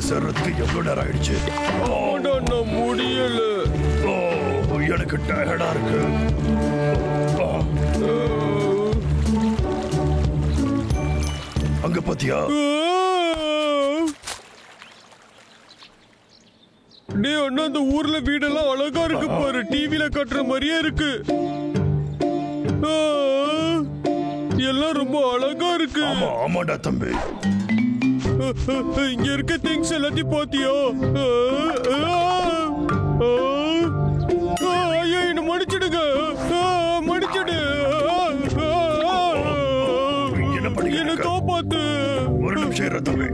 சேர்றதுக்கு எவ்வளவு நேரம் ஆயிடுச்சு? முடியல. எனக்கு டயர்டா இருக்கு. அங்க பாத்தியா? டே அண்ணா, அந்த ஊர்ல வீடெல்லாம் அழகா இருக்கு பாரு. டிவில காட்டுற மாதிரியே இருக்கு. எல்லாம் ரொம்ப அழகா இருக்கு. ஆமாடா தம்பி. இங்க இருக்க திங்ஸ் எல்லாத்தையும் பாத்தியா? ஐயோ, என்ன மன்னிச்சிடுங்க. மன்னிச்சிடு. என்ன காப்பாத்து. ஒரு நிமிஷம் தம்பி.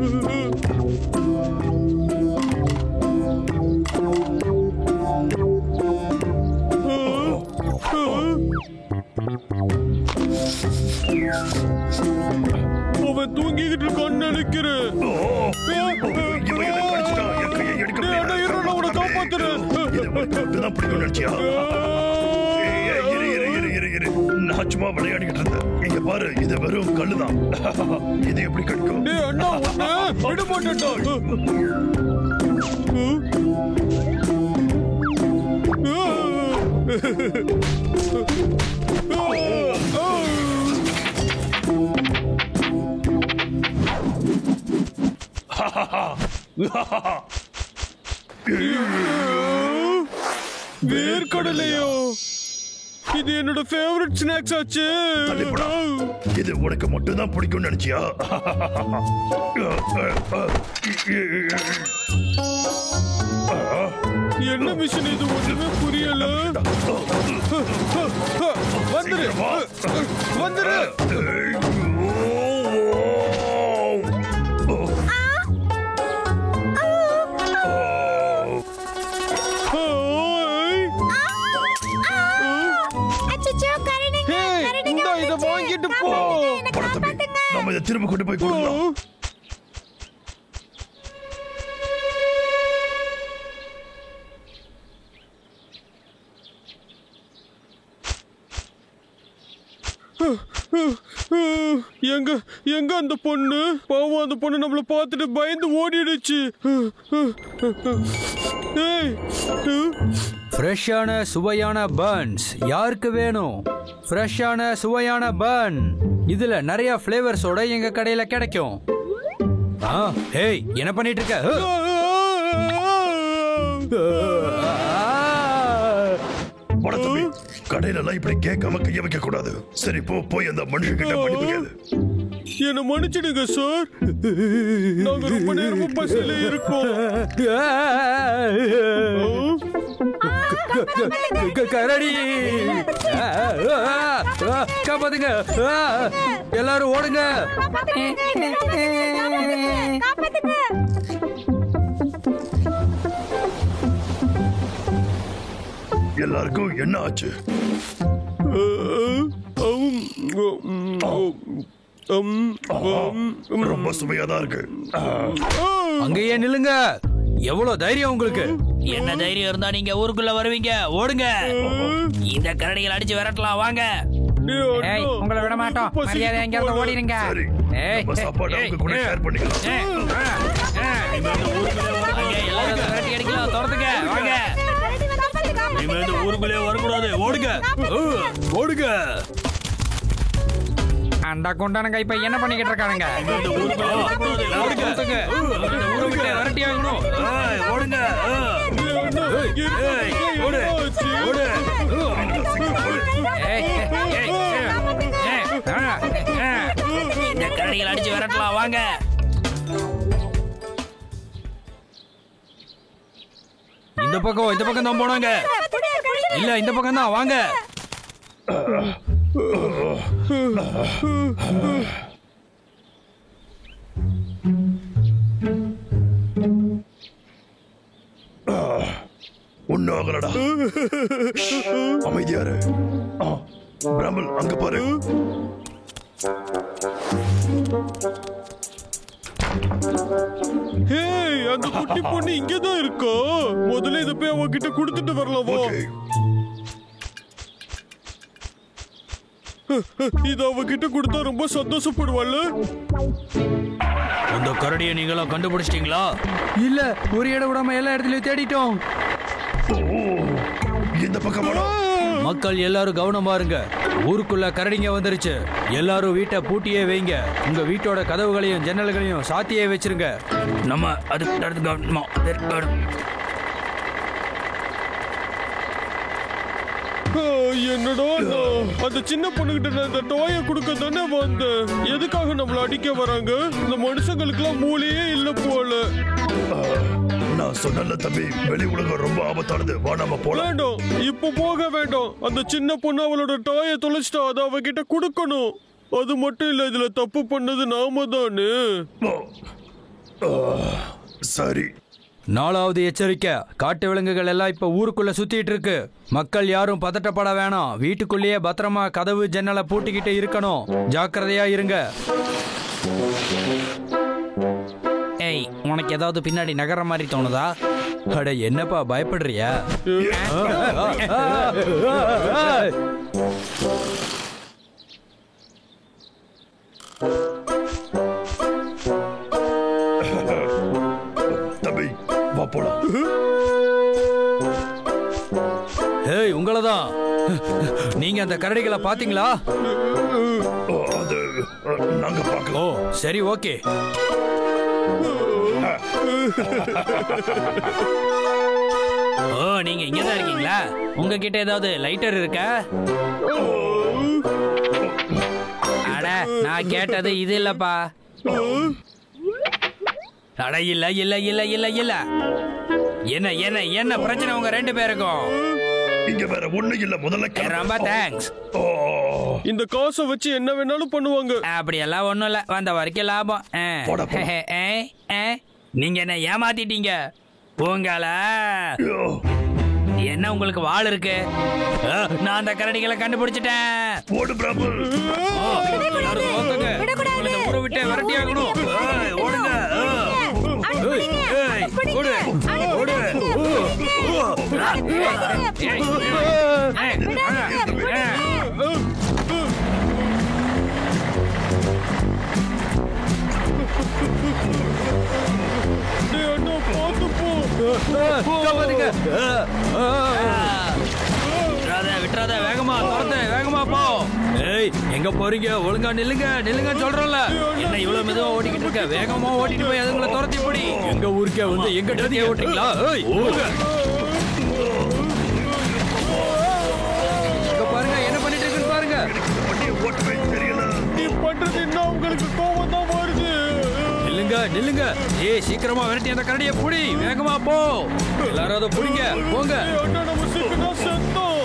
அவன் தூங்கிக்கிட்டு இருக்கான்னு நினைக்கிறேன். நான் சும்மா விளையாடிக்கிட்டு இருந்தேன். இங்க பாரு, இது வெறும் கல்லுதான். இது எப்படி கிடைக்கும்? விட மாட்டேன். வேர்க்கடலையோ? இது என்னோட ஃபேவரட் ஸ்நாக்ஸ் ஆச்சு. இது உனக்கு மட்டும் தான் பிடிக்கும் நினைச்சியா? என்ன மிஷன் இது? ஒண்ணுமே புரியல. வந்துரு வந்துரு. வாங்கிட்டு போ. நம்ம இதை திரும்ப கொண்டு போய் கொடுக்கலாம். எங்க எங்க அந்த பொண்ணு? பாவம், அந்த பொண்ணு நம்மள பார்த்துட்டு பயந்து ஓடிடுச்சு. ஃப்ரெஷ்ஷான சுவையான பன்ஸ் யாருக்கு வேணும்? ஃப்ரெஷ்ஷான சுவையான பன் இதுல நிறைய ஃப்ளேவர்ஸோட எங்க கடையில கிடைக்கும். ஹேய், என்ன பண்ணிட்டு இருக்க? கடையில எல்லாம் இப்படி கேட்காம கைய வைக்க கூடாது. சரி, போய் அந்த மனுஷங்கிட்ட மன்னிப்பு கேளு. என்ன மன்னிச்சிடுங்க சார். நாங்க ரொம்ப நேரமா பஸ்ல இருக்கோம். கரடி காப்பாத்துங்க. எல்லாரும் ஓடுங்க. எல்லாருக்கும் என்ன ஆச்சு? ரொம்ப சுமையாதான் இருக்கு. அங்கேயே நில்லுங்க. எவ்வளவு தைரியம் உங்களுக்கு? என்ன தைரியம் இருந்தா நீங்க ஊருக்குள்ள வருவீங்க? ஓடுங்க. இந்த கரடிகள் அடிச்சு விரட்டலாம். வாங்க. உங்களை விட மாட்டோம். மரியாதை எங்கேயாவது ஓடிடுங்க. சாப்பாடு அவங்க கூட ஷேர் பண்ணிக்கலாம். எல்லாரும் கரடி அடிக்கலாம். துரத்துங்க. வாங்க. ஊருக்குள்ளே வரக்கூடாது. ஓடுங்க ஓடுங்க. அந்த குண்டானுங்க இப்ப என்ன பண்ணிக்கிட்டு இருக்கானுங்க? விரட்டி ஆகணும். ஓடுங்க. இந்த கரடிகள் அடிச்சு விரட்டலாம். வாங்க. இந்த பக்கம் தான் போனாங்க. இல்ல, இந்த பக்கம் தான். வாங்க. ஒன்னும் ஆகலடா. அமைதியாரு. பிராமல், அங்க பாரு. அந்த குட்டி பொண்ணு இங்கதான் இருக்கா? முதல்ல இதை போய் அவகிட்ட கொடுத்துட்டு வரலாமா? இது அவகிட்ட கொடுத்தா ரொம்ப சந்தோஷப்படுவாள். அந்த கரடியை நீங்களும் கண்டுபிடிச்சிட்டீங்களா? இல்ல, ஒரு இடம் விடாம எல்லா இடத்துலயும் தேடிட்டோம். இந்த பக்கம் வாடா. மக்கள் எல்லாரும் கவனமா இருங்க. ஊருக்குள்ள கரடிங்க வந்துருச்சு. எல்லாரும் வீட்டை பூட்டியே வைங்க. உங்க வீட்டோட கதவுகளையும் ஜன்னல்களையும் சாத்தியே வச்சிருங்க. நம்ம அது என்னடா நான் அந்த சின்ன பொண்ணுகிட்ட நான் இந்த டாயை கொடுக்க தானே வந்தேன். எதுக்காக நம்மள அடிக்க வராங்க? இந்த மனுஷங்களுக்குலாம் மூளையே இல்ல போல. நான் சொன்னல தம்பி, வெளி உலகம் ரொம்ப ஆபத்தானது. வா நாம போலாம். வேண்டாம், இப்ப போக வேண்டாம். அந்த சின்ன பொண்ணு அவளோட டாயை தொலைச்சிட்டா, அதை அவகிட்ட கொடுக்கணும். அது மட்டும் இல்ல, இதுல தப்பு பண்ணது நாம தானே. சரி. 4வது எச்சரிக்கை. காட்டு விலங்குகள் எல்லாம் இப்ப ஊருக்குள்ள சுத்திட்டு இருக்கு. மக்கள் யாரும் பதட்டப்பட வேணாம். வீட்டுக்குள்ளேயே பத்திரமா கதவு ஜன்னலை பூட்டிக்கிட்டு இருக்கணும். ஜாக்கிரதையா இருங்க. ஏய், உனக்கு ஏதாவது பின்னாடி நகர மாதிரி தோணுதா? அட என்னப்பா பயப்படுறியா? தம்பி வா போலாம். ஏய், உங்களதான். நீங்க அந்த கரடிகளை பாத்தீங்களா? அது நாங்க பார்க்கலாம். ஓ சரி, ஓகே. ஓ, நீங்க இங்கதான் இருக்கீங்களா? உங்ககிட்ட ஏதாவது லைட்டர் இருக்கா? அட, நான் கேட்டது இது இல்லப்பா. அட, இல்ல இல்ல இல்ல இல்ல இல்ல. என்ன என்ன என்ன பிரச்சனை உங்க 2 பேருக்கும்? இங்க வேற ஒண்ணு இல்ல. முதல்ல ரொம்ப தேங்க்ஸ். இந்த காசை வச்சு என்ன வேணாலும் பண்ணுவாங்க. அப்படி எல்லாம் ஒண்ணும் இல்ல, வந்த வரைக்கும் லாபம். நீங்க என்ன ஏமாத்திட்டீங்க. உங்கள என்ன உங்களுக்கு வாள் இருக்கு? நான் அந்த கரடிகளை கண்டுபிடிச்சிட்டேன். ஓடு பிரபு. இந்த ஊரை விட்டு விரட்டி ஆகணும். ஓடுங்க. விட்டுறாத, வேகமா துரத்து, வேகமா போ. ஏய், எங்க போறீங்க? ஒழுங்கா நில்லுங்க, நில்லுங்க சொல்றல. என்ன இவ்வளவு மெதுவா ஓட்டிக்கிட்டு இருக்க? வேகமா ஓட்டிட்டு போய் அதுங்களை துரத்தி போடி. எங்க ஊருக்கே வந்து எங்க டேடியை ஓட்டிங்களா? ஏய், ஓடுங்க. இங்க பாருங்க, என்ன பண்ணிட்டு இருக்குன்னு பாருங்க. ஓட்டவே தெரியல. நீ பண்றது என்ன? உங்களுக்கு கோவம் தான் வருது. நில்லுங்க, நில்லுங்க. ஏய், சீக்கிரமா விரட்டி அந்த கரடியை புடி. வேகமா போ. எல்லாரும் அதை புடிங்க. போங்க. நம்ம சீக்கிரம் செத்தோம்.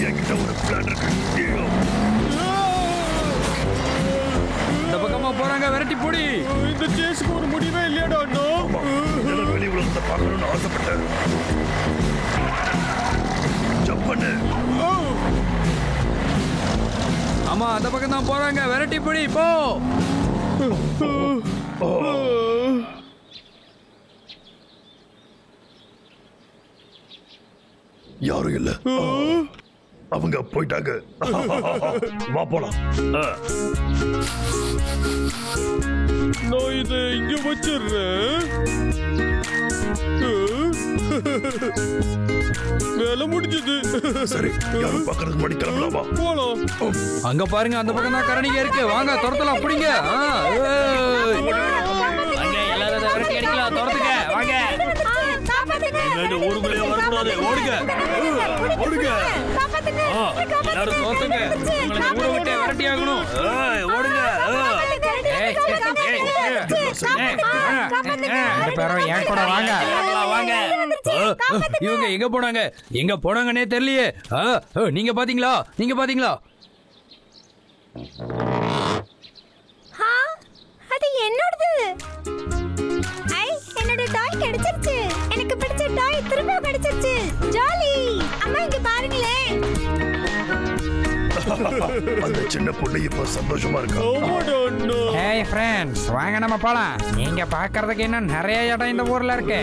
என்கிட்ட ஒரு பிளான் இருக்கு. இந்த பக்கமா போறாங்க, விரட்டி புடி. இந்த சேஸ்க்கு ஒரு முடிவே இல்லையாடா அண்ணா? இதெல்லாம் வெளி உலகத்தை பார்க்கணும்னு ஆசைப்பட்டேன். ஜம்ப் பண்ணு. ஆமா, அந்த பக்கம் தான் போறாங்க, விரட்டி புடி. போ. யாரும் இல்ல. அவங்க போயிட்டாங்க. வா போலாம். நான் இதை இங்க வச்சிடுறேன். வேலை முடிஞ்சது. சரி, யாரும் பாக்குறது முன்னாடி கிளம்பலாமா? போலாம். அங்க பாருங்க, அந்த பக்கம் தான் கரடிங்க இருக்கு. வாங்க, துரத்தலாம், புடிங்க. வாங்க, எல்லாரும் விரட்டி அடிக்கலாம், துரத்துங்க. வாங்க. ஊருக்குள்ளே வரக்கூடாது. ஓடுங்க, ஓடுங்க. எல்லாரும் துரத்துங்க. உங்களை ஊரை விட்டு விரட்டி ஆகணும். ஓடுங்க. என் கூட வாங்க. வாங்க. இவங்க எங்க போனாங்க? எங்க போனாங்கன்னே தெரியலையே. நீங்க பாத்தீங்களா? நீங்க பாத்தீங்களா? அது என்னோடது. என்னோட டாய் கிடைச்சிருச்சு. எனக்கு பிடிச்ச டாய் திரும்ப கிடைச்சிருச்சு. ஜாலி. அம்மா இங்க பாருங்களே. அந்த சின்ன பொண்ணு இப்ப சந்தோஷமா இருக்கா. ஹேய் ஃப்ரெண்ட்ஸ், வாங்க நம்ம போலாம். நீங்க பார்க்கிறதுக்கு இன்னும் நிறைய இடம் இந்த ஊர்ல இருக்கு.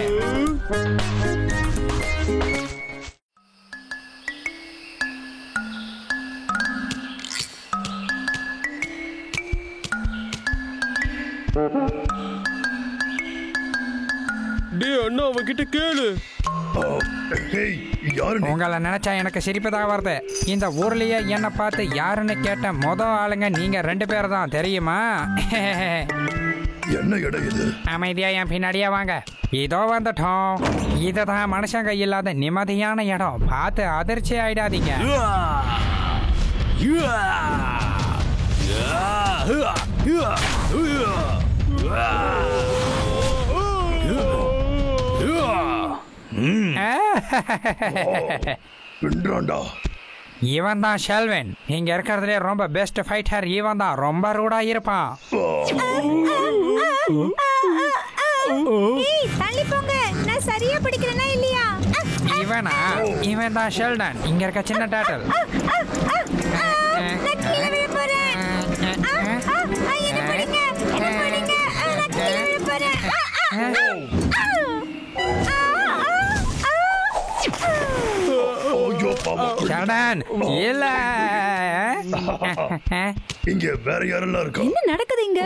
கிட்ட கேளு. உங்களை நினைச்சா எனக்கு சிரிப்பு தான் வருது. இந்த ஊர்லயே என்ன பார்த்து யாருன்னு கேட்ட மொதல் ஆளுங்க நீங்க 2 பேர் தான், தெரியுமா? என்ன இடம் இது? அமைதியா என் பின்னாடியே வாங்க. இதோ வந்துட்டோம். இதுதான் மனுஷங்க இல்லாத நிம்மதியான இடம். பார்த்து அதிர்ச்சி ஆயிடாதீங்க. இவன் தான் ஷெல்வின். இங்க இருக்கிறதுலே ரொம்ப பெஸ்ட் ஃபைட்டர் இவன் தான். ரொம்ப ரூடா இருப்பான். தள்ளி போங்க. நான் சரியா பிடிக்கிறேனா இல்லையா? இவனா? இவன் தான் ஷெல்டன். இங்க இருக்க சின்ன டேட்டல். நான் கீழே விழ போறேன். என்ன பிடிங்க, என்ன பிடிங்க. நான் கீழே விழ போறேன். ஷெல்டன் இல்ல. இங்க வேற யாரெல்லாம் இருக்கா? என்ன நடக்குது இங்க?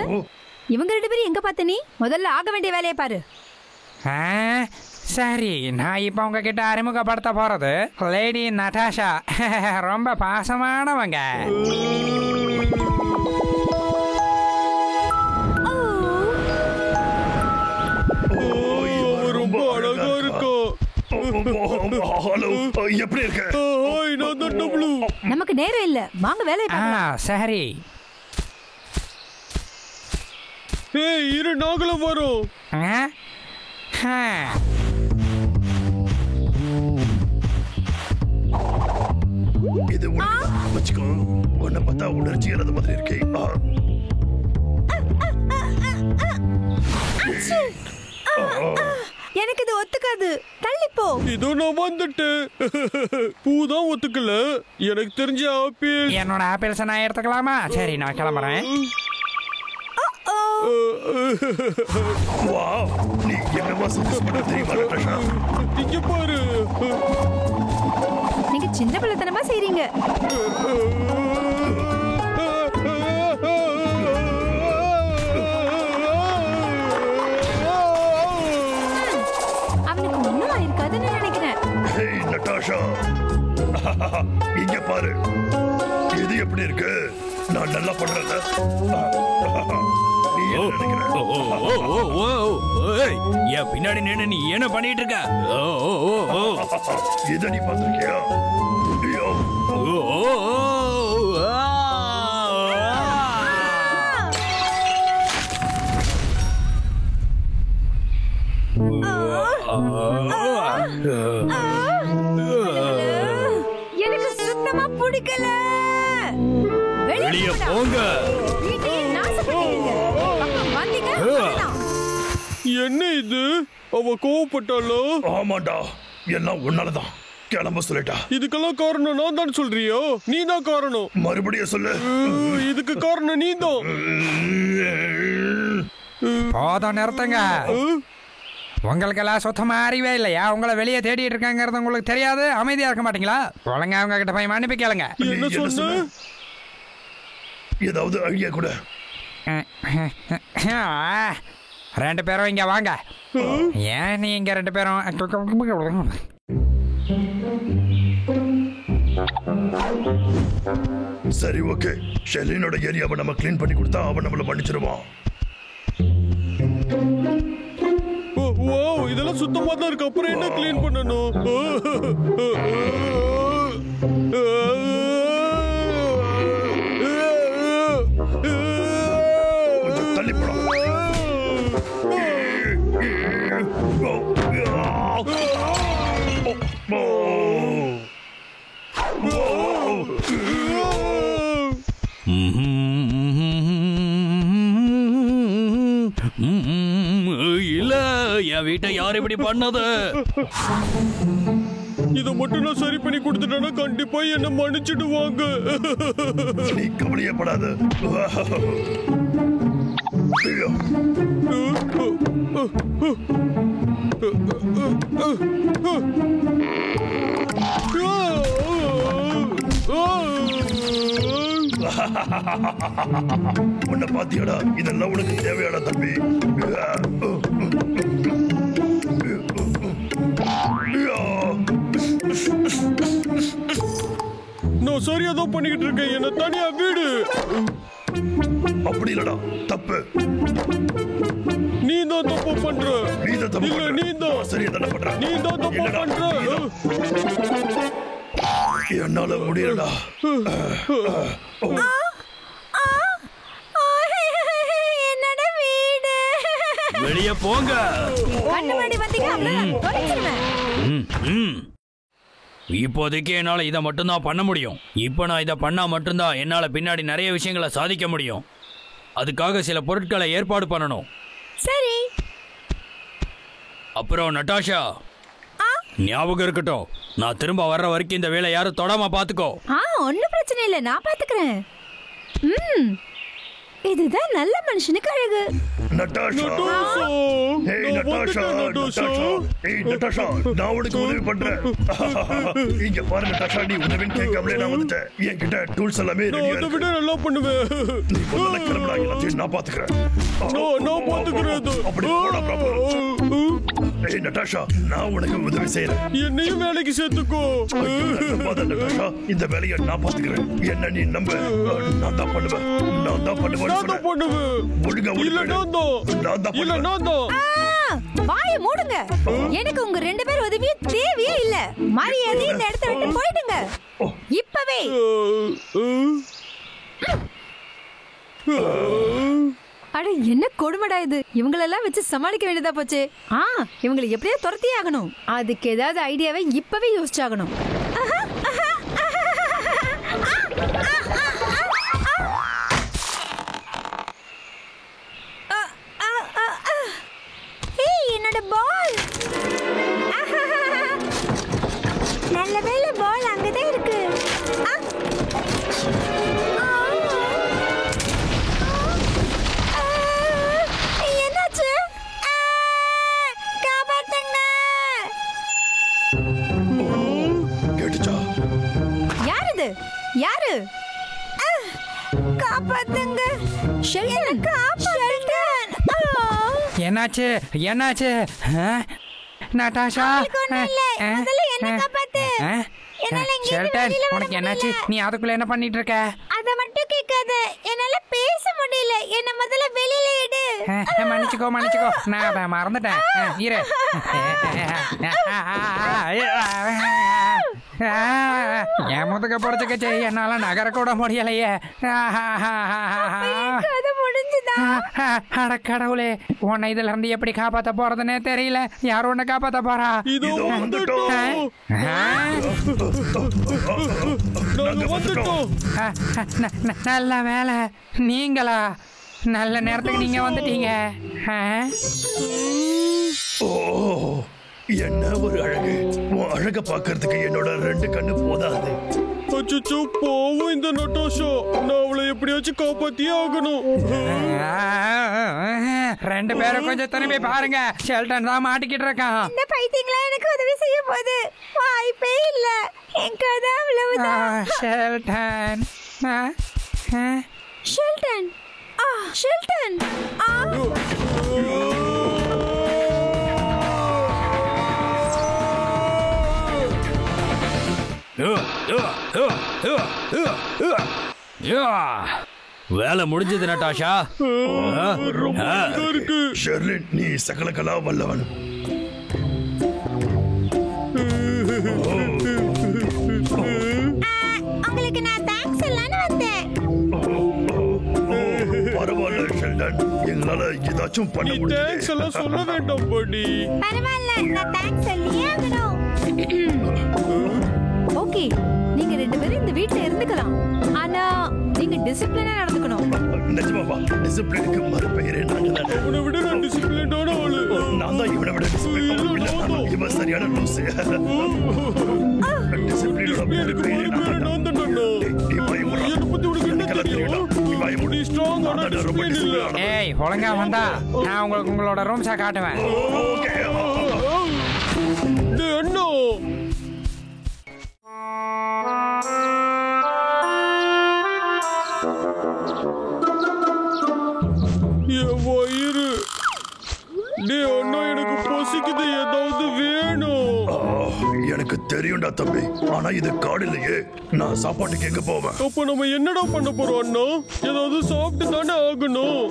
இவங்க 2 பேரும் எங்க பார்த்த நீ? முதல்ல ஆக வேண்டிய வேலையை பாரு. சரி, நான் இப்போ உங்ககிட்ட அறிமுகப்படுத்த போறது லேடி நட்டாஷா. ரொம்ப பாசமானவங்க. ரொம்ப அழகா இருக்கும். எப்படி இருக்க? நமக்கு நேரம் இல்ல, வாங்க வேலையை பார்க்கலாம். சரி. இரு, நாங்களும் வரோம். இது வச்சுக்கோ. உன்னை பார்த்தா உணர்ச்சி இறந்த மாதிரி இருக்கே. எனக்கு இது ஒத்துக்காது. தள்ளிப்போ. இதோ நான் வந்துட்டு. பூதான் ஒத்துக்கல. எனக்கு தெரிஞ்ச ஆப்பிள். என்னோட ஆப்பிள்ஸ் நான் எடுத்துக்கலாமா? சரி, நான் கிளம்புறேன். நீ என்னவா சர்க்கஸ் பண்ண தெரியுமா நட்டாஷா? இங்க பாரு. நீங்க சின்ன பிள்ளைத்தனமா செய்றீங்க. அவனுக்கு ஒண்ணும் ஆயிருக்காதுன்னு நினைக்கிறேன். நட்டாஷா, இங்க பாரு. இது எப்படி இருக்கு? நான் நல்லா பண்றேன். என் பின்னாடி நின்று நீ என்ன பண்ணிட்டு இருக்க? இத நீ பாத்திருக்கியா? எனக்கு சுத்தமா பிடிக்கல. வெளியே போங்க. என்ன இது? அவ கோவப்பட்டாலோ? ஆமாண்டா, எல்லாம் உன்னாலதான். கிளம்ப சொல்லிட்டா. இதுக்கெல்லாம் காரணம் நான் தான் சொல்றியோ? நீ தான் காரணம். மறுபடியும் சொல்லு. இதுக்கு காரணம் நீ தான். போதும், நிறுத்துங்க. உங்களுக்கெல்லாம் சுத்தமா அறிவே இல்லையா? உங்களை வெளியே தேடிட்டு இருக்காங்கிறது உங்களுக்கு தெரியாது? அமைதியா இருக்க மாட்டீங்களா? ஒழுங்கா அவங்க கிட்ட போய் மன்னிப்பு கேளுங்க. என்ன சொன்ன? ஏதாவது ஐடியா கூட? 2 பேரும் இங்க வாங்க. ஏன் நீ இங்க 2 பேரும்? சரி, ஓகே. ஷெலினோட ஏரியாவை நம்ம கிளீன் பண்ணி கொடுத்தா அவன் நம்மள மன்னிச்சிருவான். இதெல்லாம் சுத்தமா தான் இருக்கு. அப்புறம் என்ன கிளீன் பண்ணணும்? கொஞ்சம் தள்ளி போடா. இல்ல, என் வீட்டை யார் இப்படி பண்ணது? இத மட்டும் நான் சரி பண்ணி கொடுத்துட்டேன்னா கண்டிப்பா என்ன மன்னிச்சிடுவாங்க. நீ கவலையப்படாத. உன்னை பாத்தியாடா? இதெல்லாம் உனக்கு தேவையாடா தம்பி? நான் சரியா தான் பண்ணிக்கிட்டு இருக்கேன். என்ன தனியா வீடு. அப்படி இல்லடா, தப்பு. நீ தான் தப்பு பண்ற. நீ தான் தப்பு இல்ல, பண்ற. நீ தான். சரியா தானே பண்ற. நீ தான் தப்பு இல்லடா, பண்ற. நீதான். என்னால முடியலடா. என்னோட வீடு. வெளியே போங்க. கண்ணு முன்னாடி வந்தீங்க அவ்வளவுதான் தொலைச்சிருவேன். இப்போதைக்கு என்னால இதை மட்டும்தான் பண்ண முடியும். இப்போ நான் இதை பண்ணா மட்டும்தான் என்னால பின்னாடி நிறைய விஷயங்களை சாதிக்க முடியும். அதுக்காக சில பொருட்களை ஏற்பாடு பண்ணணும். சரி. அப்புறம் நட்டாஷா, ஞாபகம் இருக்கட்டும், நான் திரும்ப வர்ற வரைக்கும் இந்த வேலை யாரும் தொடாம பாத்துக்கோ. ஒன்னும் பிரச்சனை இல்ல, நான் பாத்துக்கிறேன். இதுதான் நல்ல மனுஷனுக்கு அழகு. நட்டாஷா, நட்டாஷா, ஏய் நான் நட்டாஷா, வந்துட்டேன், நட்டாஷா. ஏய் நட்டாஷா, நான் உனக்கு உதவி பண்றேன். இங்க பாரு நட்டாஷா, நீ உதவின்னு கேட்காமலே நான் வந்துட்டேன். என்கிட்ட டூல்ஸ் எல்லாமே நான் ரெடியா அதை இருக்கு. விட நல்லா பண்ணுவேன். நீ முதல்ல கிளம்புடா, எல்லாத்தையும் நான் பாத்துக்கிறேன். நான் பாத்துக்கிறேன். அப்படி போடா ப்ராப்ளம். ஏய் நட்டாஷா, நான் உனக்கு உதவி செய்யறேன். என்னையும் வேலைக்கு சேர்த்துக்கோ. நட்டாஷா, இந்த வேலையை நான் பாத்துக்கிறேன். என்ன நீ நம்ப, நான் தான் பண்ணுவேன். நான் தான் பண்ணுவேன். நான் தான் பண்ணுவேன். ஒழுங்கா இல்ல நான் தான். இல்ல நான் தான். வாயை மூடுங்க. எனக்கு உங்க ரெண்டு பேர் உதவியும் தேவையே இல்ல. மரியாதை இந்த இடத்தை விட்டு போயிடுங்க இப்பவே. அட என்ன கொடுமடா இது. இவங்களெல்லாம் வச்சு சமாளிக்க வேண்டியதா போச்சு. இவங்களை எப்படியா துரத்தியே ஆகணும். அதுக்கு ஏதாவது ஐடியாவை இப்பவே யோசிச்சாகணும். என்னோட பால். நல்ல வேளை பால் அங்கதான் இருக்கு. என்னாச்சு? காப்பாத்துங்க. கேட்டுச்சா? யாரு? யாரு? காப்பாத்துங்க. ஷெல்டன். என்னாச்சு என்னாச்சு? நட்டாஷா, ஷெல்டன், உனக்கு என்னாச்சு? நீ அதுக்குள்ள என்ன பண்ணிட்டு இருக்க? அத மட்டும் கேட்காத. என்னால பேச முடியல. என்ன முதல்ல வெளியில எடு. மன்னிச்சுக்கோ மன்னிச்சுக்கோ, நான் அதை மறந்துட்டேன். இரு. என் முதுக புடிச்சுக்கச்சு, என்னால நகர கூட முடியலையே. அட கடவுளே, உன்னை இதுல இருந்து எப்படி காப்பாத்த போறதுன்னே தெரியல. யாரும் உன்னை காப்பாத்த போறா? இதோ வந்துட்டோம். நாங்க வந்துட்டோம். நல்ல வேலை, நீங்களா? நல்ல நேரத்துக்கு நீங்க வந்துட்டீங்க. ஓ, என்ன ஒரு அழகு. உன் அழக பாக்குறதுக்கு என்னோட 2 கண்ணு போதாது. அச்சோ, போவும் இந்த நட்டாஷா. நான் அவளை எப்படியாச்சும் காப்பாத்தியே ஆகணும். 2 பேரும் கொஞ்சம் திரும்பி பாருங்க. ஷெல்டன் தான் மாட்டிக்கிட்டு இருக்கான். இந்த பைத்தியங்களா எனக்கு உதவி செய்ய போகுது. வாய்ப்பே இல்ல. என் கதை அவ்வளவுதான். Sheldon, Sheldon, Sheldon. வேலை முடிஞ்சது நட்டாஷா. ஷெர்லின், நீ சகலகலா வல்லவன். உங்களுக்கு நான் தேங்க்ஸ் சொல்லலாம்னு வந்தேன். பரவாயில்ல ஷெல்டன், எங்களால ஏதாச்சும் பண்ண நீ முடியும். தேங்க்ஸ் எல்லாம் சொல்ல வேண்டாம் படி. பரவாயில்ல, நான் தேங்க்ஸ் சொல்லியே ஆகணும். ஓகே, நீங்க 2 பேரும் இந்த வீட்ல இருந்துக்கலாம். ஆனா நீங்க டிசிப்ளினா நடந்துக்கணும். நிஜமாவா? டிசிப்ளினுக்கு மறுபெயரே நாங்க தானே. உன்னை விட நான் டிசிப்ளினான ஆளு. நான் தான் இவனை விட டிசிப்ளின். இவன் சரியான லூசு. டிசிப்ளினோட மறுபெயரே நான் தான். நீ பயமுறா. என்னை பத்தி உனக்கு என்ன எனக்கெல்லாம் தெரியும்டா. தெரியும்? நீ பயமுறா. நீ strong ஆனா நான் தான் ரொம்ப discipline இல்ல. discipline. ஏய், ஒழுங்கா வந்தா நான் உங்களுக்கு உங்களோட ரூம்ஸை காட்டுவேன். ஓகே. இது என்ன? என் வயிறு. டேய் அண்ணா, எனக்கு பசிக்குது, ஏதாவது வேணும். எனக்கு தெரியும்டா தம்பி, ஆனா இது காடு இல்லையே. நான் சாப்பாட்டுக்கு எங்க போவேன்? அப்ப நம்ம என்னடா பண்ண போறோம் அண்ணா? ஏதாவது சாப்பிட்டு தானே ஆகணும்.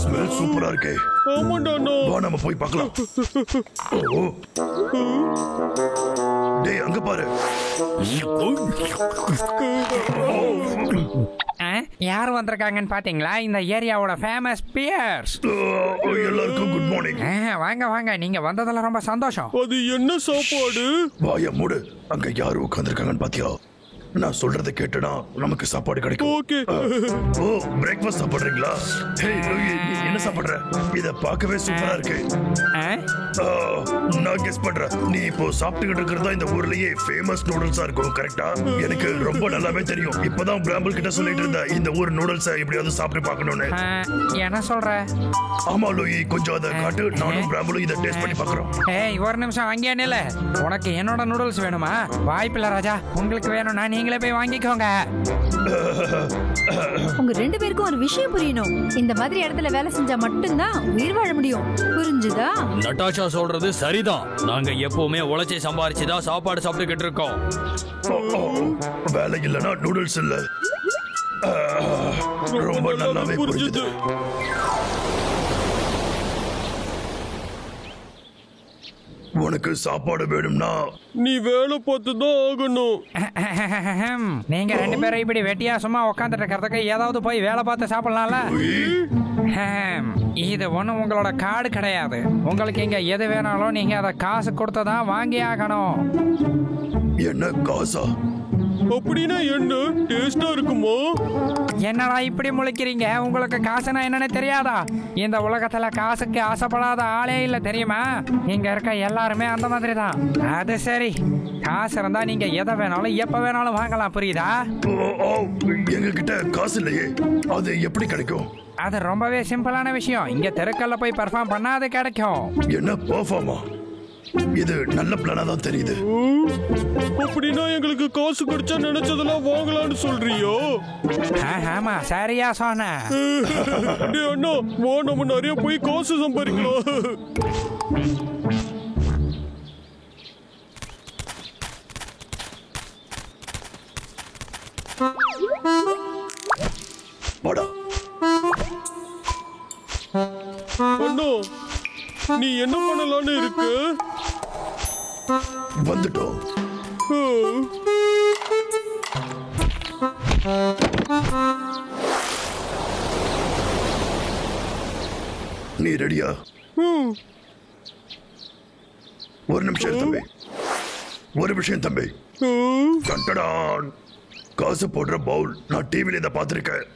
ஸ்மெல் சூப்பரா இருக்கே. ஆமாண்டா அண்ணா. வா நம்ம போய் பார்க்கலாம். டேய் அங்க பாரு. யார் வந்திருக்காங்கன்னு பாத்தீங்களா? இந்த ஏரியாவோட ஃபேமஸ் பியர்ஸ். எல்லாருக்கும் குட் மார்னிங். வாங்க வாங்க, நீங்க வந்ததுல ரொம்ப சந்தோஷம். அது என்ன சாப்பாடு? வாய மூடு. அங்க யாரு உட்கார்ந்திருக்காங்கன்னு பாத்தியா? நான் சொல்றதை கேட்டனா நமக்கு சாப்பாடு கிடைக்கும். ஓகே. ஓ, பிரேக்ஃபாஸ்ட் சாப்பிடுறீங்களா? ஹேய் லூயி, நீ என்ன சாப்பிடுற? இத பார்க்கவே சூப்பரா இருக்கு. நான் கெஸ் பண்றேன், நீ இப்போ சாப்பிட்டுக்கிட்டு இருக்கிறதா இந்த ஊர்லயே ஃபேமஸ் நூடுல்ஸா இருக்கும், கரெக்டா? எனக்கு ரொம்ப நல்லாவே தெரியும். இப்பதான் பிராம்பிள் கிட்ட சொல்லிட்டு இருந்த இந்த ஊர் நூடுல்ஸை எப்படியாவது சாப்பிட்டு பார்க்கணும்னு. என்ன சொல்ற? ஆமா லூயி, கொஞ்சம் அதை காட்டு. நானும் பிராம்பிளும் இதை டேஸ்ட் பண்ணி பார்க்கறோம். ஏய், ஒரு நிமிஷம் அங்கே நில்ல. உனக்கு என்னோட நூடுல்ஸ் வேணுமா? வாய்ப்பில்லை ராஜா, உங்களுக்கு வேணும்னா நீங்களே போய் வாங்கிக்கோங்க. உங்க 2 பேருக்கும் ஒரு விஷயம் புரியணும். இந்த மாதிரி இடத்துல வேலை செஞ்சா மட்டும்தான் உயிர் வாழ முடியும். புரிஞ்சுதா? நட்டாஷா சொல்றது சரிதான். நாங்க எப்பவுமே உழைச்சி சம்பாரிச்சுதான் சாப்பாடு சாப்பிட்டுக்கிட்டு இருக்கோம். வேலை இல்லைன்னா நூடுல்ஸ் இல்ல. ரொம்ப நல்லாவே புரிஞ்சுது. உனக்கு சாப்பாடு வேணும்னா நீ வேலை பார்த்து தான் ஆகணும். நீங்க 2 பேரும் இப்படி வெட்டியா சும்மா உட்காந்துட்டு இருக்கிறதுக்கு ஏதாவது போய் வேலை பார்த்து சாப்பிடலாம்ல. இது ஒண்ணும் உங்களோட கார்டு கிடையாது. உங்களுக்கு இங்க எது வேணாலும் நீங்க அதை காசு கொடுத்துதான் வாங்கி ஆகணும். என்ன காசா? அப்படின்னா என்ன? டேஸ்டா இருக்குமா? என்னடா இப்படி முழிக்கிறீங்க? உங்களுக்கு காசுனா என்னன்னு தெரியாதா? இந்த உலகத்துல காசுக்கு ஆசைப்படாத ஆளே இல்ல தெரியுமா? இங்க இருக்க எல்லாருமே அந்த மாதிரி தான். அது சரி, காசு இருந்தா நீங்க எதை வேணாலும் எப்ப வேணாலும் வாங்கலாம், புரியுதா? எங்க கிட்ட காசு இல்லையே, அது எப்படி கிடைக்கும்? அது ரொம்பவே சிம்பிளான விஷயம். இங்க தெருக்கல்ல போய் பெர்ஃபார்ம் பண்ணா அது கிடைக்கும். என்ன பெர்ஃபார்மா? இது நல்ல பிளானா தான் தெரியுது. அப்படின்னா எங்களுக்கு காசு கிடைச்சா நினைச்சதெல்லாம் வாங்கலாம்னு சொல்றியோ? ஆமா, சரியா சொன்ன. அண்ணா வா, நம்ம நிறைய போய் காசு சம்பாதிக்கலாம். அண்ணா நீ என்ன பண்ணலான்னு இருக்கு? வந்துட்டோம். நீ ரெடியா? ஒரு நிமிஷம் தம்பி, ஒரு விஷயம் தம்பி. கண்டடான் காசு போடுற பவுல் நான் டிவில இதை பார்த்திருக்கேன்.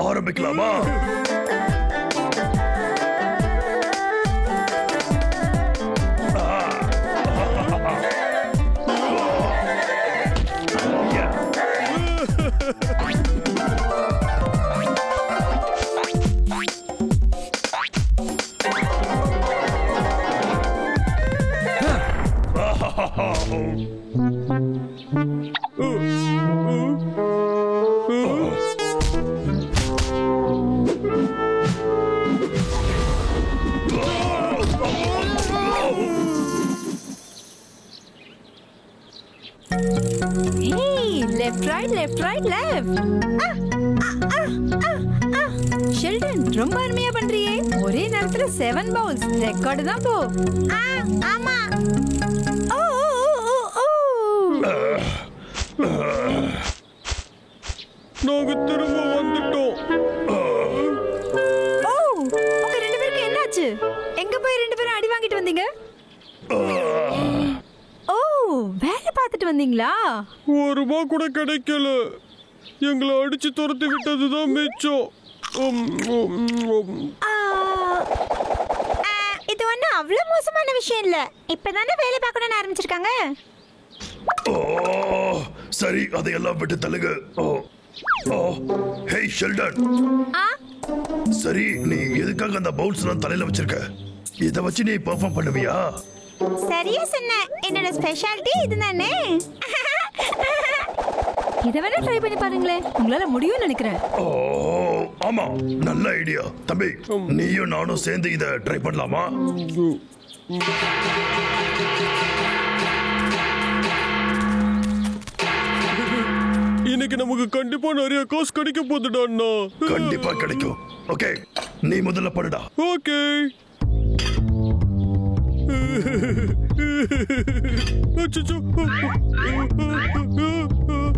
ஆரம்பிக்கலாமா? left right left. ஷெல்டன் ரொம்ப அருமையா பண்றியே. ஒரே நேரத்துல 7 பவுல்ஸ் ரெக்கார்டு தான் போ. ஆமா. ஓ நாங்க திரும்ப வந்துட்டோம். ஓ உங்க 2 பேருக்கு என்னாச்சு? எங்க போய் 2 பேரும் அடி வாங்கிட்டு வந்தீங்க? ஓ வேலை பார்த்துட்டு வந்தீங்களா? ₹1 கூட கிடைக்கல. எங்களை அடிச்சு துரத்தி விட்டதுதான் மிச்சம். இது ஒன்றும் அவ்வளோ மோசமான விஷயம் இல்லை. இப்பதானே வேலை பார்க்கணும்னு ஆரம்பிச்சிருக்காங்க. சரி, அதையெல்லாம் விட்டு தள்ளுங்க. ஹேய் ஷெல்டன், சரி நீ எதுக்காக அந்த பவுல்ஸ் எல்லாம் தலையில வச்சிருக்க? இத வச்சு நீ பெர்ஃபார்ம் பண்ணுவியா? சரியா சொன்ன, என்னோட ஸ்பெஷாலிட்டி இதுதானே. இதை வேணா ட்ரை பண்ணி பாருங்களேன், உங்களால முடியும்னு நினைக்கிறேன். ஆமா, நல்ல ஐடியா. தம்பி, நீயும் நானும் சேர்ந்து இத ட்ரை பண்ணலாமா? இன்னைக்கு நமக்கு கண்டிப்பா நிறைய காசு கிடைக்க போகுதுடா அண்ணா. கண்டிப்பா கிடைக்கும். ஓகே, நீ முதல்ல பண்ணுடா. ஓகே.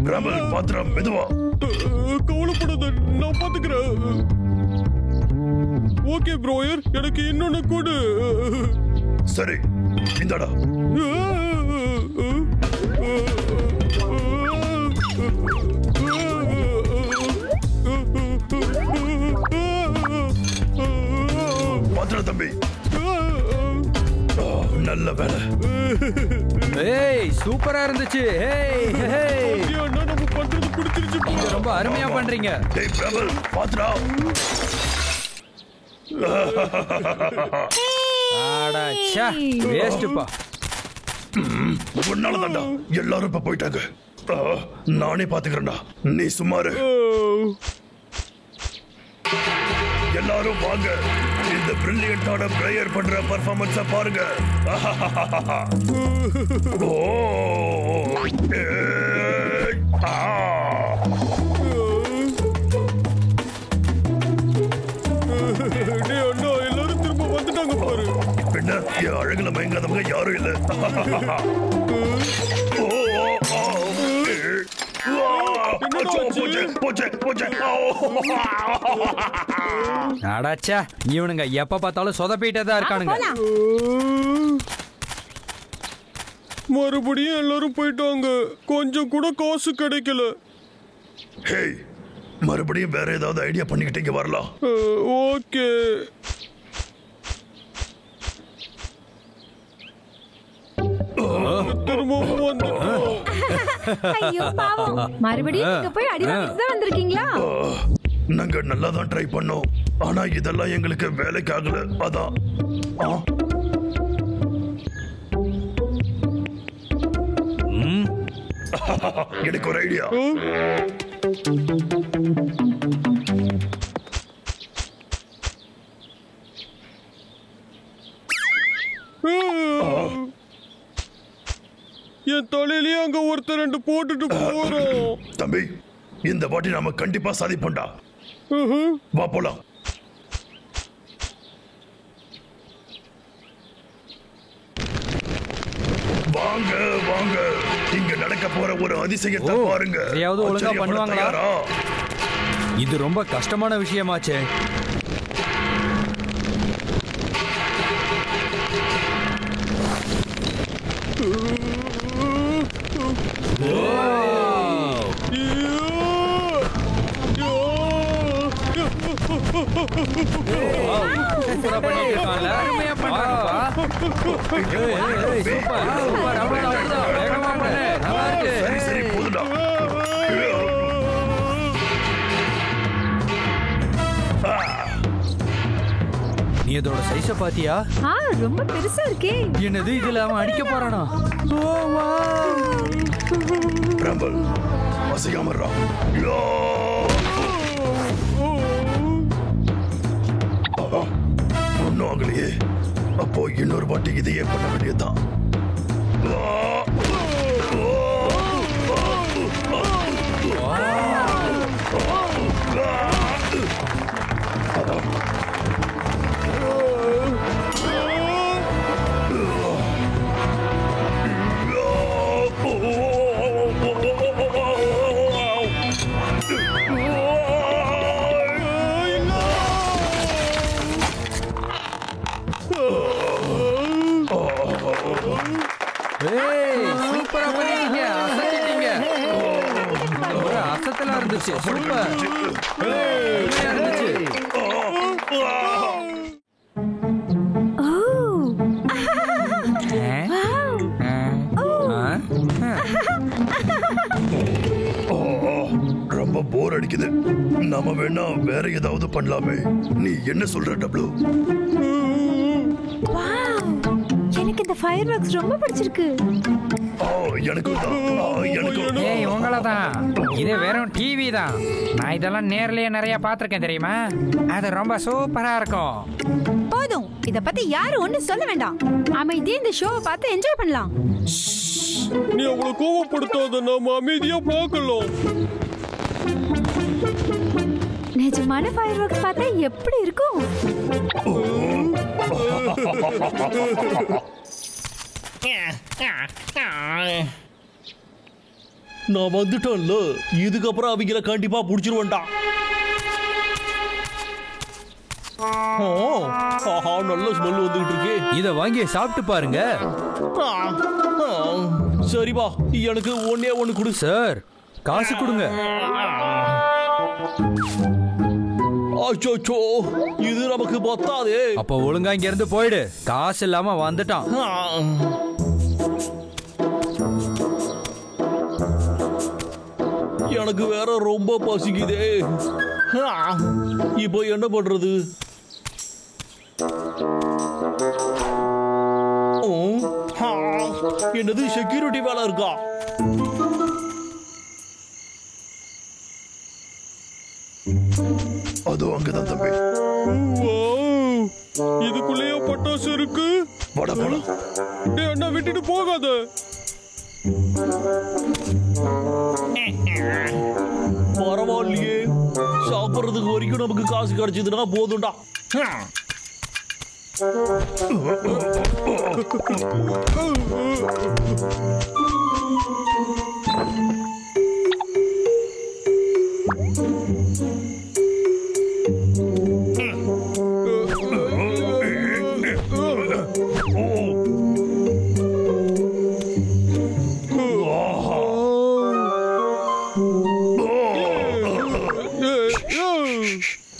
பிராமல், பாத்திரம் மெதுவா. கவலைப்படாத, நான் பாத்துக்கிறேன். ஓகே ப்ரோயர், எனக்கு இன்னொன்னு கொடு. சரி, இந்தாடா. பாத்திரம் தம்பி, நல்ல வேலை. ஏய் சூப்பரா இருந்துச்சு. ஏய் ஏய் அண்ணா, நம்ம பண்றது பிடிச்சிருச்சு. நீங்க ரொம்ப அருமையா பண்றீங்க. டேய் பிராமல், பாத்திரம். ஆடா ச்சே, வேஸ்ட்ப்பா. உன்னால தான்டா எல்லாரும் இப்ப போயிட்டாங்க. நானே பாத்துக்கிறேன்டா, நீ சும்மாரு. எல்லாரும் வாங்க, இந்த பிரில்லியன்டான பிரேயர் பண்ற பெர்ஃபார்மன்ஸ பாருங்க. ஓ அண்ணா, எல்லாரும் திரும்ப வந்துட்டாங்க பாரு. பின்ன என் அழகுல மயங்காதவங்க யாரும் இல்ல. அடாச்சா, இவனுங்க எப்ப பார்த்தாலும் சொதப்பிட்டே தான் இருக்கானுங்க. மறுபடியும் எல்லாரும் போயிட்டாங்க, கொஞ்சம் கூட காசு கிடைக்கல. ஹேய், மறுபடியும் வேற ஏதாவது ஐடியா பண்ணிக்கிட்டீங்க வரலாம். ஓகே. திரும்பவும் வந்துட்டோம். ஐயோ பாவம், மறுபடியும் நீங்க போய் அடி வாங்கிட்டு தான் வந்திருக்கீங்களா? நாங்க நல்லா தான் ட்ரை பண்ணோம், ஆனா இதெல்லாம் எங்களுக்கு வேலைக்கு ஆகல. அதான் எனக்கு ஒரு ஐடியா. என் தலையிலேயே அங்க ஒருத்தர் ரெண்டு போட்டுட்டு போறோம். தம்பி, இந்த வாட்டி நாம கண்டிப்பா சாதிப்போம்டா. வா போலாம். வாங்க வாங்க, இங்க நடக்க போற ஒரு அதிசயத்தை பாருங்க. எதையாவது ஒழுங்கா பண்ணுவாங்களா? இது ரொம்ப கஷ்டமான விஷயமாச்சே. சரி சரி, போதுடா. நீ இதோட சைஸ பாத்தியா? ரொம்ப பெருசா இருக்கே. என்னது, இதுல அவன் அடிக்க போறானா? பிரம்பல், அசையாம இருடா. ஒன்னும் ஆகலையே. அப்போ இன்னொரு வாட்டி இதையே பண்ண வேண்டியதுதான். சூப்பரா பண்ணிட்டீங்க, அசத்திட்டீங்க. ஒரு அசத்தலா இருந்துச்சு. சூப்பர், அருமையா இருந்துச்சு. ரொம்ப போர் அடிக்குது. நாம வேணா வேற ஏதாவது பண்ணலாமே. நீ என்ன சொல்ற டப்ளு? எனக்கு இந்த ஃபயர் ஒர்க்ஸ் ரொம்ப பிடிச்சிருக்கு. ஏய் உங்களதான். இது வெறும் டிவி தான். நான் இதெல்லாம் நேர்லயே நிறைய பார்த்திருக்கேன் தெரியுமா? அது ரொம்ப சூப்பரா இருக்கும். போதும், இத பத்தி யாரும் ஒண்ணும் சொல்ல வேண்டாம். அமைதியா இந்த ஷோவை பார்த்து என்ஜாய் பண்ணலாம். நீ அவ்வளவு கோவப்படுத்தாத, நாம அமைதியா பார்க்கலாம். நிஜமான ஃபயர் ஒர்க்ஸ் பார்த்தா எப்படி இருக்கும்? நான் வந்துட்டேன்ல, இதுக்கப்புறம் அவங்கள கண்டிப்பா புடிச்சிருவேன்டா. நல்ல ஸ்மெல் வந்துகிட்டு இருக்கு. இத வாங்கி சாப்பிட்டு பாருங்க. சரிப்பா, எனக்கு ஒன்னே ஒண்ணு கொடு. சார், காசு கொடுங்க. அச்சோ, இது நமக்கு பத்தாதே. அப்ப ஒழுங்கா இங்க இருந்து போயிடு. காசு இல்லாம வந்துட்டான். எனக்கு வேற ரொம்ப பசிக்குதே. இப்போ என்ன பண்றது? என்னது செக்யூரிட்டி வேலை இருக்கா? அதோ அங்கதான் தம்பி. இதுக்குள்ளேயே பட்டாசு இருக்கு. வட போலாம். டேய் அண்ணா, விட்டுட்டு போகாத. பரவாயில்லையே, சாப்பிடுறதுக்கு வரைக்கும் நமக்கு காசு கிடைச்சதுன்னா போதும்டா.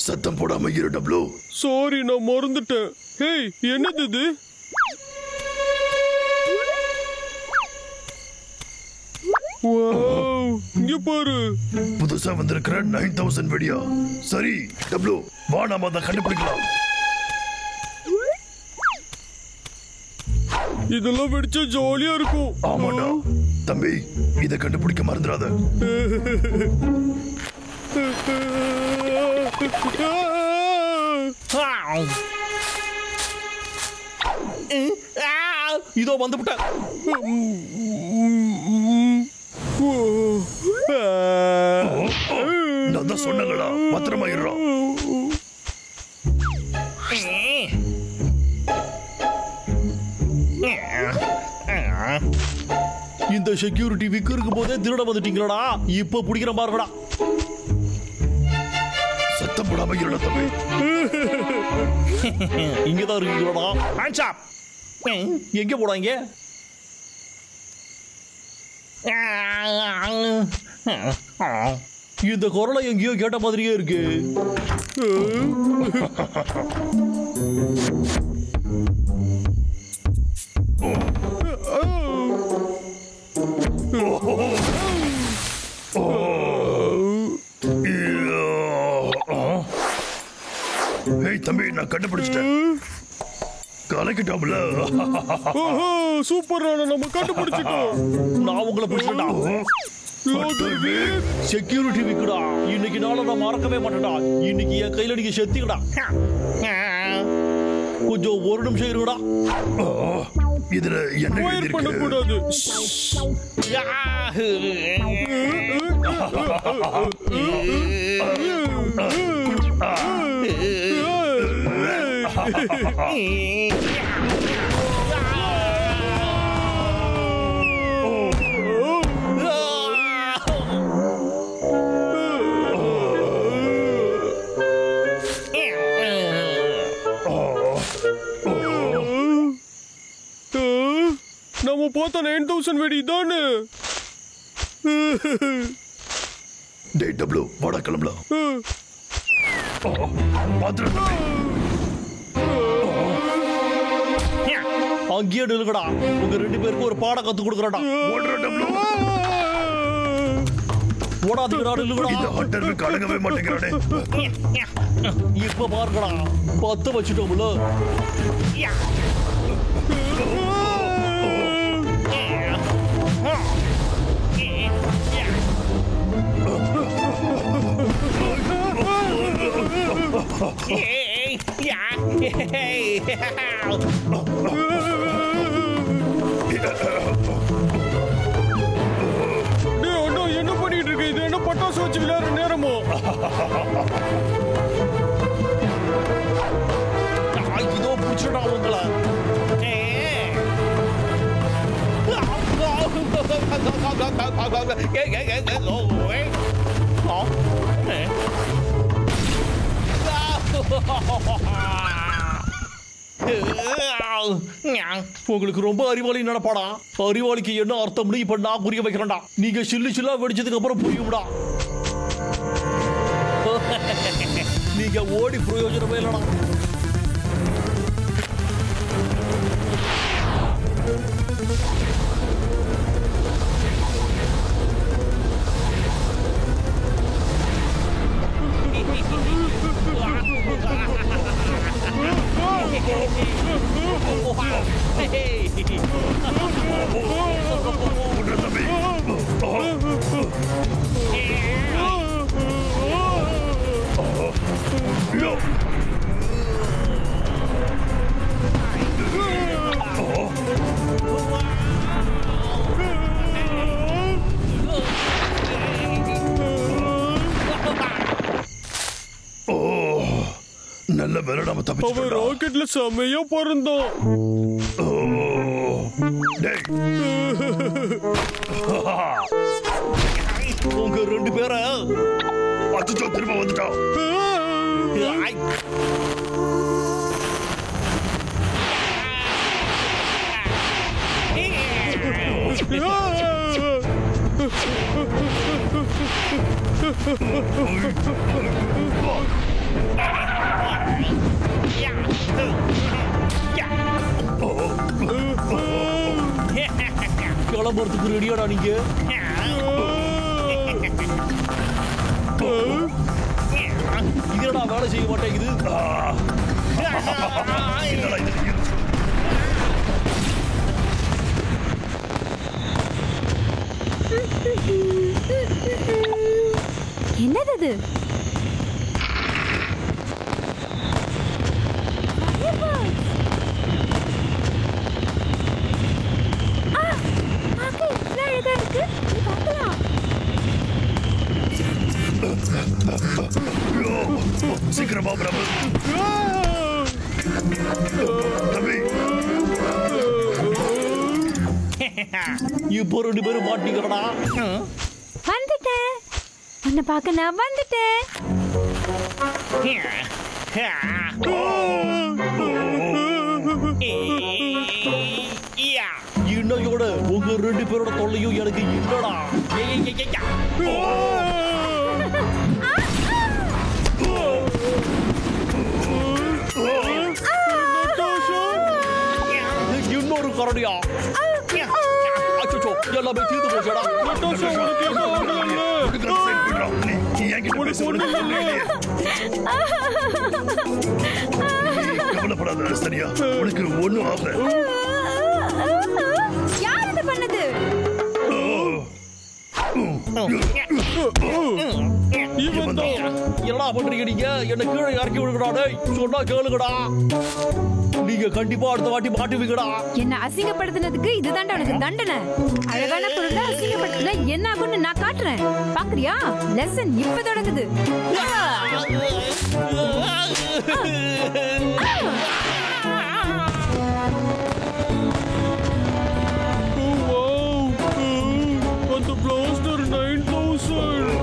சத்தம் போடாம இரு டப்ளு. சாரி, நான் மறந்துட்டேன். ஹேய், என்னது இது? இங்க பாரு, புதுசா வந்திருக்கிற 9000 வெடியா. சரி டப்ளு, வா நாம அதை கண்டுபிடிக்கலாம். இதெல்லாம் வெடிச்சா ஜாலியா இருக்கும். ஆமாடா தம்பி, இதை கண்டுபிடிக்க மறந்துடாத. இதோ வந்துவிட்டேன். நான் தான் சொன்னங்களா, பத்திரமா இருறோம். இந்த செக்யூரிட்டி விக்கு இருக்கும் போதே திருட வந்துட்டீங்களா? இப்ப பிடிக்கிற பாருங்கடா. சத்தம் போடாம இருடா தம்பி. இங்கதான் இருக்கீங்களா? Hands up. எங்க போடாங்க? இந்த குரலை எங்கேயோ கேட்ட மாதிரியே இருக்கு. ஏய் தம்பி, நான் கண்டுபிடிச்சிட்டேன். கலக்கிட்டோம்ல. சூப்பர், நம்ம கண்டுபிடிச்சிட்டோம். நான் உங்களை பிடிச்சிட்டா. செக்யூரிட்டி விக்குடா. இன்னைக்கு நாள நான் மறக்கவே மாட்டேன்டா. இன்னைக்கு என் கையில நீங்க செத்தீங்கடா. கொஞ்சம் ஒரு நிமிஷம் இருங்கடா. இதுல என்ன ஃபயர் பண்ணக்கூடாது. நம்ம பார்த்த 9000 வெடி தானே? டேய் டப்ளு, வாடா கிளம்பலாம். அங்கேயே நிலுங்கடா. உங்க ரெண்டு பேருக்கும் ஒரு பாடம் கத்து கொடுக்குறடா. ஓடுற டப்ளு. ஓடாதீங்கடா நில்லுங்கடா. இந்த ஹண்டருக்கு அடங்கவே மாட்டேங்கிறானே. இப்ப பாருங்கடா 10 வச்சுட்டோம்ல. என்ன பண்ணிட்டு இருக்க? இது என்ன பட்டாசு வச்சு விளையாடுற நேரமோ? இதோ புடிச்சுடா உங்களை. உங்களுக்கு ரொம்ப அறிவாளி நடப்பாடா. அறிவாளிக்கு என்ன அர்த்தம்னு இப்ப நான் புரிய வைக்கிறேன்டா. நீங்க சில்லு சில்லா வெடிச்சதுக்கு அப்புறம் புரியும்டா. நீங்க ஓடி பிரயோஜனமே இல்லடா. நல்ல வேலை நாம தப்பிச்சோம். ராக்கெட்ல செமையா பிறந்தோம். உங்க 2 பேரை அச்சோ திரும்ப வந்துட்டோம். கிளம்புறதுக்கு ரெடியாடா நீங்க? இதடா வேலை செய்ய மாட்டேங்குது. என்னது? சீக்கிரமா பிரபு. தம்பி இப்போ 2 பேரும் மாட்டிக்கிறடா. வந்துட்டேன். உன்னை பார்க்க நான் வந்துட்டேன். இன்னையோட உங்க 2 பேரோட தொல்லையும் எனக்கு இல்லடா. இன்னொரு கரடியா? அச்சோ எல்லாமே தீர்ந்து போச்சடா. கவலைப்படாத சரியா, உனக்கு ஒண்ணும் ஆகல. யார் இது பண்ணது? என்ன பண்றீங்க நீங்க? என்ன கீழே இறக்கி விடுங்கடா. சொன்னா கேளுங்கடா. நீங்க கண்டிப்பா அடுத்த வாட்டி மாட்டுவீங்கடா. என்ன அசிங்கப்படுத்தினதுக்கு இதுதான்டா உனக்கு தண்டனை. அழகான பொருளை அசிங்கப்படுத்தினா என்ன ஆகும்னு நான் காட்டுறேன். பாக்குறியா? லெசன் இப்ப தொடங்குது. அந்த பிளாஸ்டர் 9000.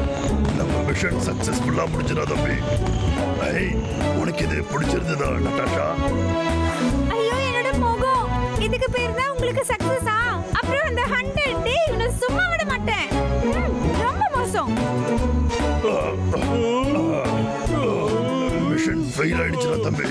நம்ம மிஷன் சக்சஸ்ஃபுல்லா முடிஞ்சதா தம்பி? உனக்கு இது பிடிச்சிருந்ததா நட்டாஷா? ஐயோ என்னோட முகம். இதுக்கு பேர் தான் உங்களுக்கு சக்சஸா? அப்புறம் அந்த 100 டே நான் சும்மா விட மாட்டேன். ரொம்ப மோசம். மிஷன் ஃபெயில் ஆயிடுச்சுடா தம்பி.